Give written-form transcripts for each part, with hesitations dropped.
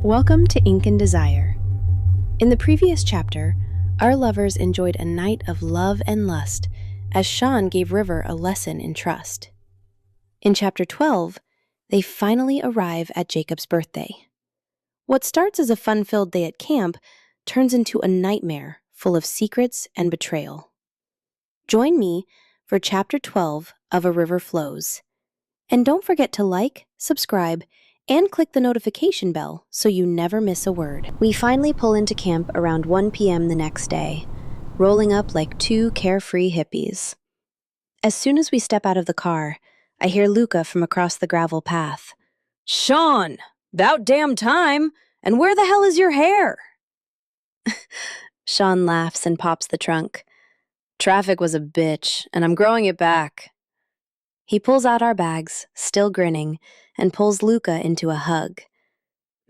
Welcome to Ink and Desire. In the previous chapter, our lovers enjoyed a night of love and lust as Sean gave River a lesson in trust. In chapter 12, they finally arrive at Jacob's birthday. What starts as a fun-filled day at camp turns into a nightmare full of secrets and betrayal. Join me for chapter 12 of A River Flows. And don't forget to like, subscribe, and click the notification bell so you never miss a word. We finally pull into camp around 1 p.m. the next day, rolling up like two carefree hippies. As soon as we step out of the car, I hear Luca from across the gravel path. "Sean, about damn time! And where the hell is your hair?" Sean laughs and pops the trunk. "Traffic was a bitch, and I'm growing it back." He pulls out our bags, still grinning, and pulls Luca into a hug.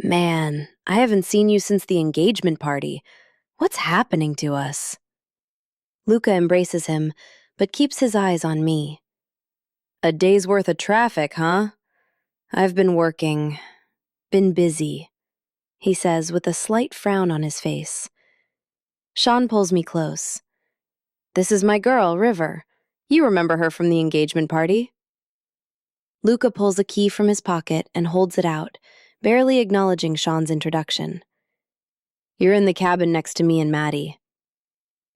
"Man, I haven't seen you since the engagement party. What's happening to us?" Luca embraces him, but keeps his eyes on me. "A day's worth of traffic, huh? I've been working. Been busy," he says with a slight frown on his face. Sean pulls me close. "This is my girl, River. You remember her from the engagement party?" Luca pulls a key from his pocket and holds it out, barely acknowledging Sean's introduction. "You're in the cabin next to me and Maddie."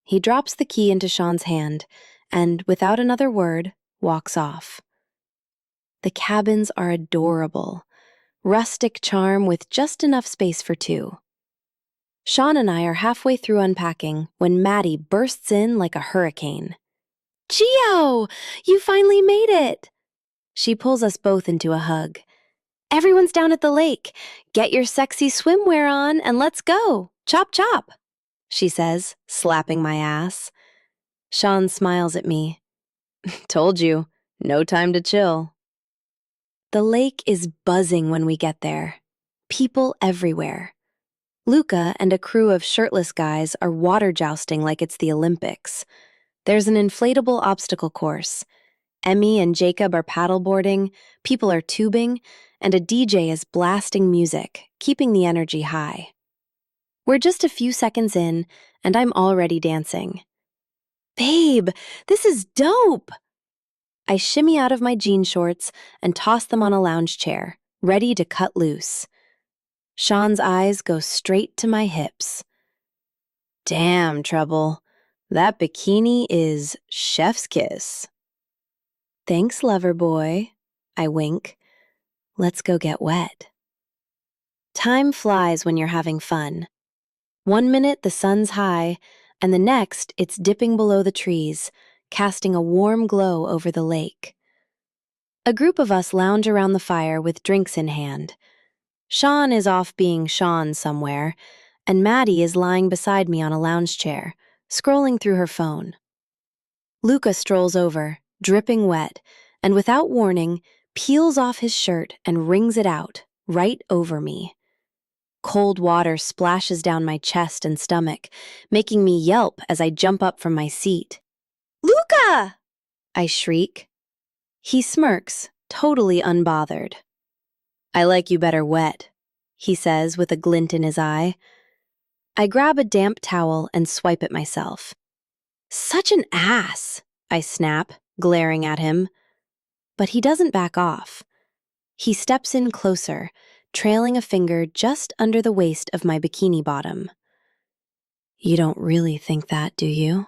He drops the key into Sean's hand and, without another word, walks off. The cabins are adorable, rustic charm with just enough space for two. Sean and I are halfway through unpacking when Maddie bursts in like a hurricane. "Gio, you finally made it!" She pulls us both into a hug. "Everyone's down at the lake. Get your sexy swimwear on and let's go. Chop chop," she says, slapping my ass. Sean smiles at me. "Told you, no time to chill." The lake is buzzing when we get there. People everywhere. Luca and a crew of shirtless guys are water jousting like it's the Olympics. There's an inflatable obstacle course. Emmy and Jacob are paddleboarding, people are tubing, and a DJ is blasting music, keeping the energy high. We're just a few seconds in, and I'm already dancing. "Babe, this is dope!" I shimmy out of my jean shorts and toss them on a lounge chair, ready to cut loose. Sean's eyes go straight to my hips. "Damn, Trouble. That bikini is chef's kiss." "Thanks, lover boy," I wink. "Let's go get wet." Time flies when you're having fun. 1 minute the sun's high, and the next it's dipping below the trees, casting a warm glow over the lake. A group of us lounge around the fire with drinks in hand. Sean is off being Sean somewhere, and Maddie is lying beside me on a lounge chair, scrolling through her phone. Luca strolls over, dripping wet, and without warning, peels off his shirt and wrings it out, right over me. Cold water splashes down my chest and stomach, making me yelp as I jump up from my seat. "Luca!" I shriek. He smirks, totally unbothered. "I like you better wet," he says with a glint in his eye. I grab a damp towel and swipe at myself. "Such an ass," I snap, glaring at him. But he doesn't back off. He steps in closer, trailing a finger just under the waist of my bikini bottom. "You don't really think that, do you?"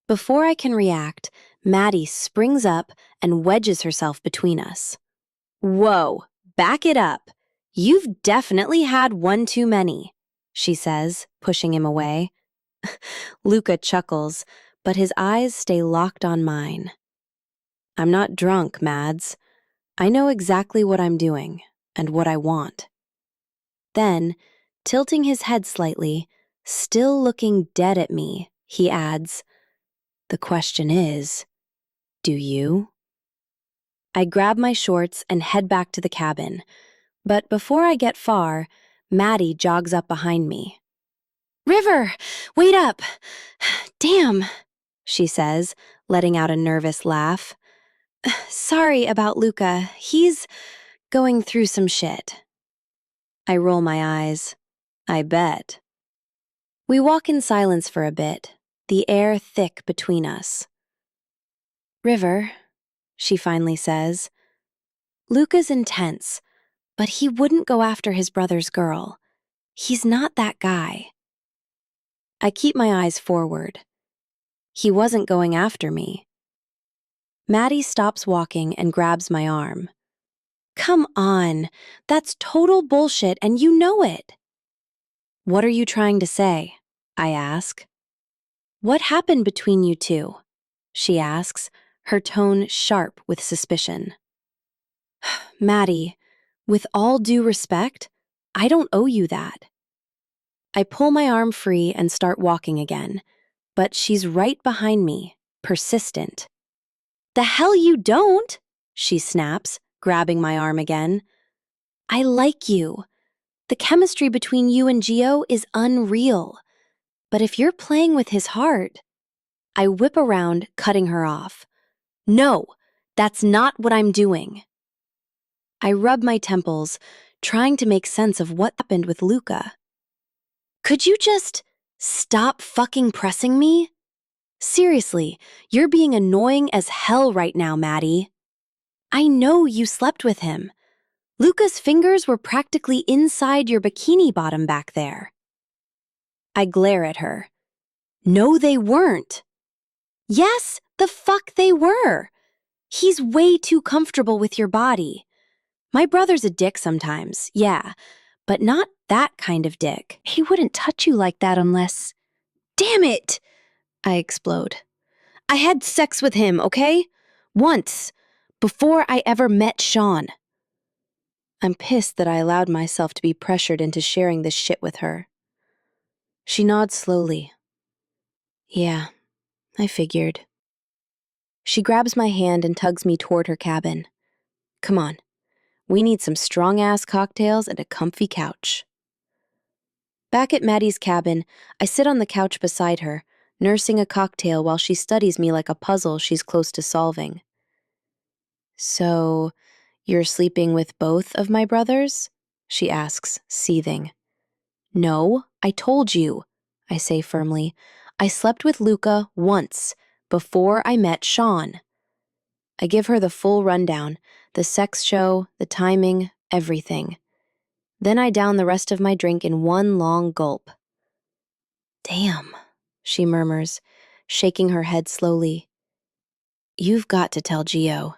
Before I can react, Maddie springs up and wedges herself between us. "Whoa, back it up. You've definitely had one too many," she says, pushing him away. Luca chuckles, but his eyes stay locked on mine. "I'm not drunk, Mads. I know exactly what I'm doing and what I want." Then, tilting his head slightly, still looking dead at me, he adds, "The question is, do you?" I grab my shorts and head back to the cabin, but before I get far, Maddie jogs up behind me. "River, wait up! Damn," she says, letting out a nervous laugh. "Sorry about Luca. He's going through some shit." I roll my eyes. I bet. We walk in silence for a bit, the air thick between us. River, she finally says, Luca's intense, but he wouldn't go after his brother's girl. He's not that guy. I keep my eyes forward. He wasn't going after me. Maddie stops walking and grabs my arm. Come on, that's total bullshit and you know it. What are you trying to say? I ask. What happened between you two? She asks, her tone sharp with suspicion. Maddie, with all due respect, I don't owe you that. I pull my arm free and start walking again, but she's right behind me, persistent. The hell you don't, she snaps, grabbing my arm again. I like you. The chemistry between you and Gio is unreal. But if you're playing with his heart, I whip around, cutting her off. No, that's not what I'm doing. I rub my temples, trying to make sense of what happened with Luca. Could you just stop fucking pressing me? Seriously, you're being annoying as hell right now, Maddie. I know you slept with him. Luca's fingers were practically inside your bikini bottom back there. I glare at her. No, they weren't. Yes, the fuck they were. He's way too comfortable with your body. My brother's a dick sometimes, yeah, but not that kind of dick. He wouldn't touch you like that unless… Damn it! I explode. I had sex with him, okay? Once. Before I ever met Sean. I'm pissed that I allowed myself to be pressured into sharing this shit with her. She nods slowly. Yeah, I figured. She grabs my hand and tugs me toward her cabin. Come on. We need some strong-ass cocktails and a comfy couch. Back at Maddie's cabin, I sit on the couch beside her, nursing a cocktail while she studies me like a puzzle she's close to solving. So, you're sleeping with both of my brothers? She asks, seething. No, I told you, I say firmly. I slept with Luca once, before I met Sean. I give her the full rundown, the sex show, the timing, everything. Then I down the rest of my drink in one long gulp. Damn, she murmurs, shaking her head slowly. You've got to tell Gio.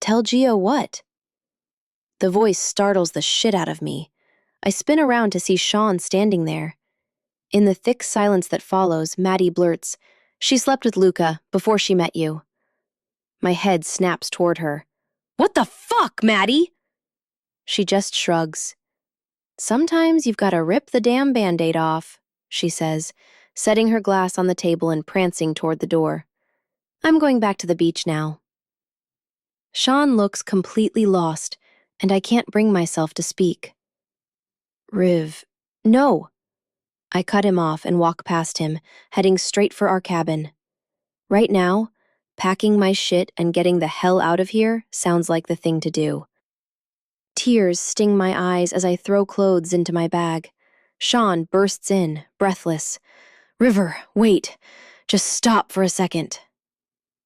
Tell Gio what? The voice startles the shit out of me. I spin around to see Sean standing there. In the thick silence that follows, Maddie blurts, She slept with Luca before she met you. My head snaps toward her. What the fuck, Maddie? She just shrugs. Sometimes you've got to rip the damn Band-Aid off, she says, setting her glass on the table and prancing toward the door. I'm going back to the beach now. Sean looks completely lost, and I can't bring myself to speak. Riv, no. I cut him off and walk past him, heading straight for our cabin. Right now, packing my shit and getting the hell out of here sounds like the thing to do. Tears sting my eyes as I throw clothes into my bag. Sean bursts in, breathless. River, wait. Just stop for a second.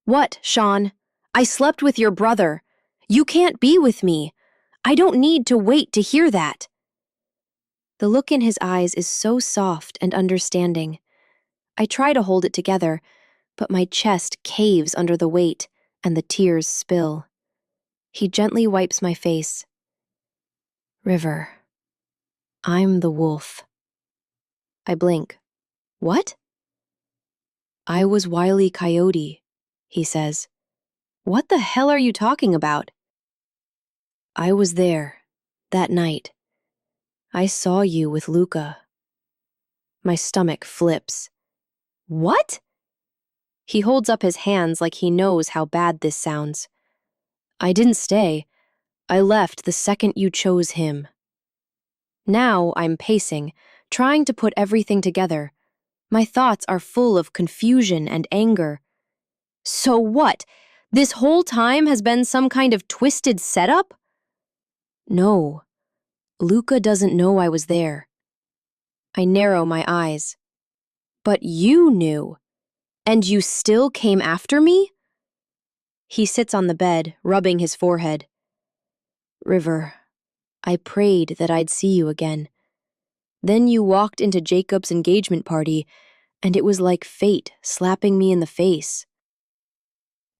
What, Sean? I slept with your brother. You can't be with me. I don't need to wait to hear that. The look in his eyes is so soft and understanding. I try to hold it together, but my chest caves under the weight, and the tears spill. He gently wipes my face. River, I'm the wolf. I blink. What? I was Wile E. Coyote, he says. What the hell are you talking about? I was there, that night. I saw you with Luca. My stomach flips. What? He holds up his hands like he knows how bad this sounds. I didn't stay. I left the second you chose him. Now I'm pacing, trying to put everything together. My thoughts are full of confusion and anger. So what? This whole time has been some kind of twisted setup? No. Luca doesn't know I was there. I narrow my eyes. But you knew, and you still came after me? He sits on the bed, rubbing his forehead. River, I prayed that I'd see you again. Then you walked into Jacob's engagement party, and it was like fate slapping me in the face.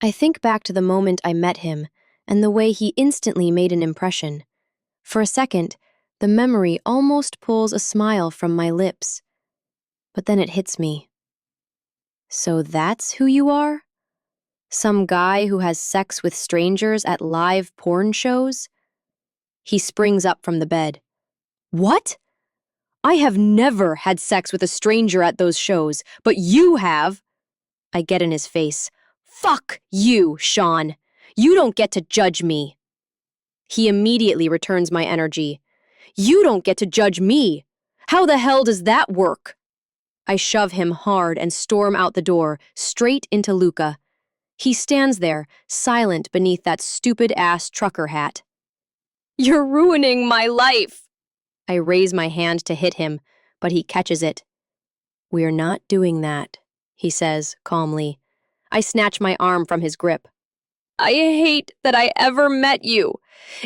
I think back to the moment I met him, and the way he instantly made an impression. For a second, the memory almost pulls a smile from my lips. But then it hits me. So that's who you are? Some guy who has sex with strangers at live porn shows? He springs up from the bed. What? I have never had sex with a stranger at those shows, but you have. I get in his face. Fuck you, Sean. You don't get to judge me. He immediately returns my energy. You don't get to judge me. How the hell does that work? I shove him hard and storm out the door, straight into Luca. He stands there, silent beneath that stupid-ass trucker hat. You're ruining my life! I raise my hand to hit him, but he catches it. We're not doing that, he says calmly. I snatch my arm from his grip. I hate that I ever met you.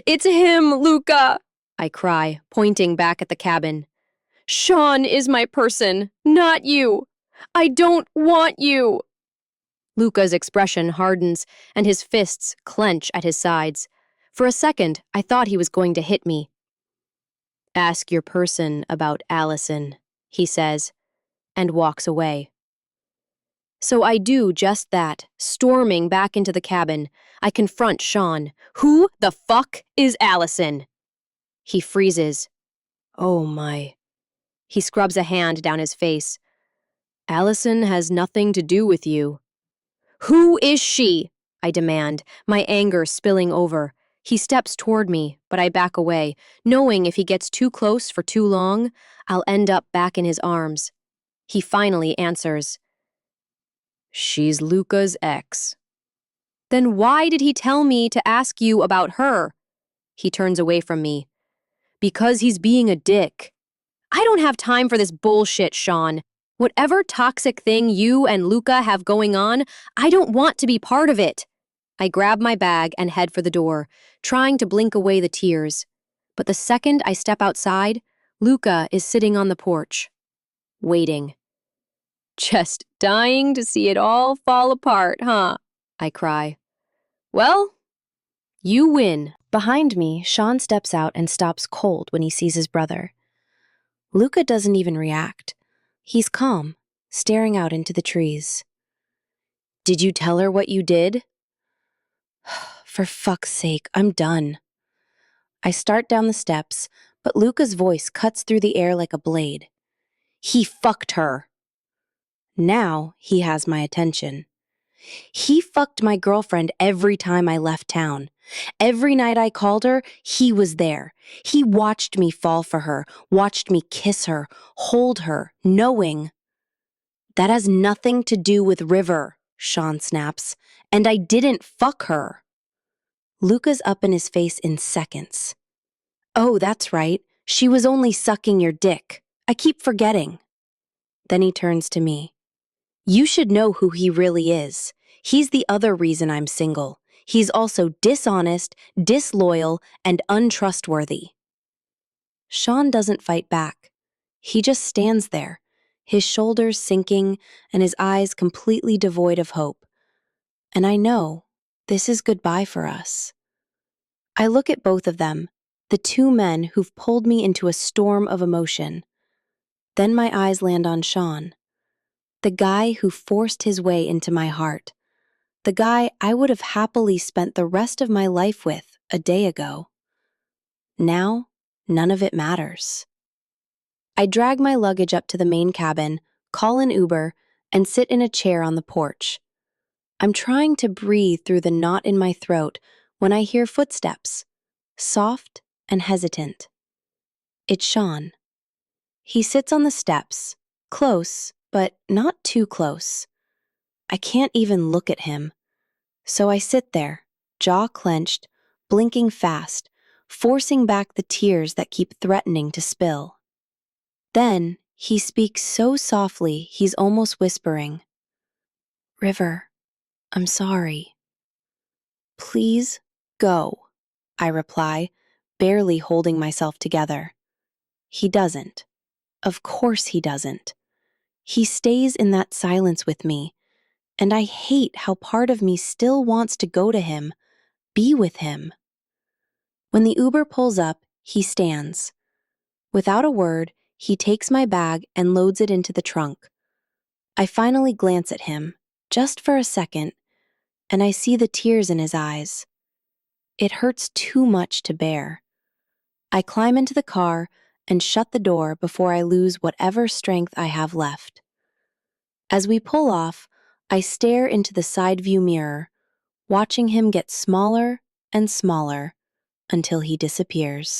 It's him, Luca, I cry, pointing back at the cabin. Sean is my person, not you. I don't want you. Luca's expression hardens, and his fists clench at his sides. For a second, I thought he was going to hit me. Ask your person about Allison, he says, and walks away. So I do just that, storming back into the cabin. I confront Sean. Who the fuck is Allison? He freezes. Oh my. He scrubs a hand down his face. Allison has nothing to do with you. Who is she? I demand, my anger spilling over. He steps toward me, but I back away, knowing if he gets too close for too long, I'll end up back in his arms. He finally answers. She's Luca's ex. Then why did he tell me to ask you about her? He turns away from me. Because he's being a dick. I don't have time for this bullshit, Sean. Whatever toxic thing you and Luca have going on, I don't want to be part of it. I grab my bag and head for the door, trying to blink away the tears. But the second I step outside, Luca is sitting on the porch, waiting. Just dying to see it all fall apart, huh? I cry. Well, you win. Behind me, Sean steps out and stops cold when he sees his brother. Luca doesn't even react. He's calm, staring out into the trees. Did you tell her what you did? For fuck's sake, I'm done. I start down the steps, but Luca's voice cuts through the air like a blade. He fucked her. Now he has my attention. He fucked my girlfriend every time I left town. Every night I called her, he was there. He watched me fall for her, watched me kiss her, hold her, knowing. That has nothing to do with River, Sean snaps, and I didn't fuck her. Luca's up in his face in seconds. Oh, that's right. She was only sucking your dick. I keep forgetting. Then he turns to me. You should know who he really is. He's the other reason I'm single. He's also dishonest, disloyal, and untrustworthy. Sean doesn't fight back. He just stands there, his shoulders sinking and his eyes completely devoid of hope. And I know this is goodbye for us. I look at both of them, the two men who've pulled me into a storm of emotion. Then my eyes land on Sean, the guy who forced his way into my heart, the guy I would have happily spent the rest of my life with a day ago. Now, none of it matters. I drag my luggage up to the main cabin, call an Uber, and sit in a chair on the porch. I'm trying to breathe through the knot in my throat when I hear footsteps, soft and hesitant. It's Sean. He sits on the steps, close, but not too close. I can't even look at him. So I sit there, jaw clenched, blinking fast, forcing back the tears that keep threatening to spill. Then, he speaks so softly he's almost whispering. "River, I'm sorry." "Please, go," I reply, barely holding myself together. He doesn't. Of course he doesn't. He stays in that silence with me, and I hate how part of me still wants to go to him, be with him. When the Uber pulls up, he stands. Without a word, he takes my bag and loads it into the trunk. I finally glance at him, just for a second, and I see the tears in his eyes. It hurts too much to bear. I climb into the car and shut the door before I lose whatever strength I have left. As we pull off, I stare into the side view mirror, watching him get smaller and smaller until he disappears.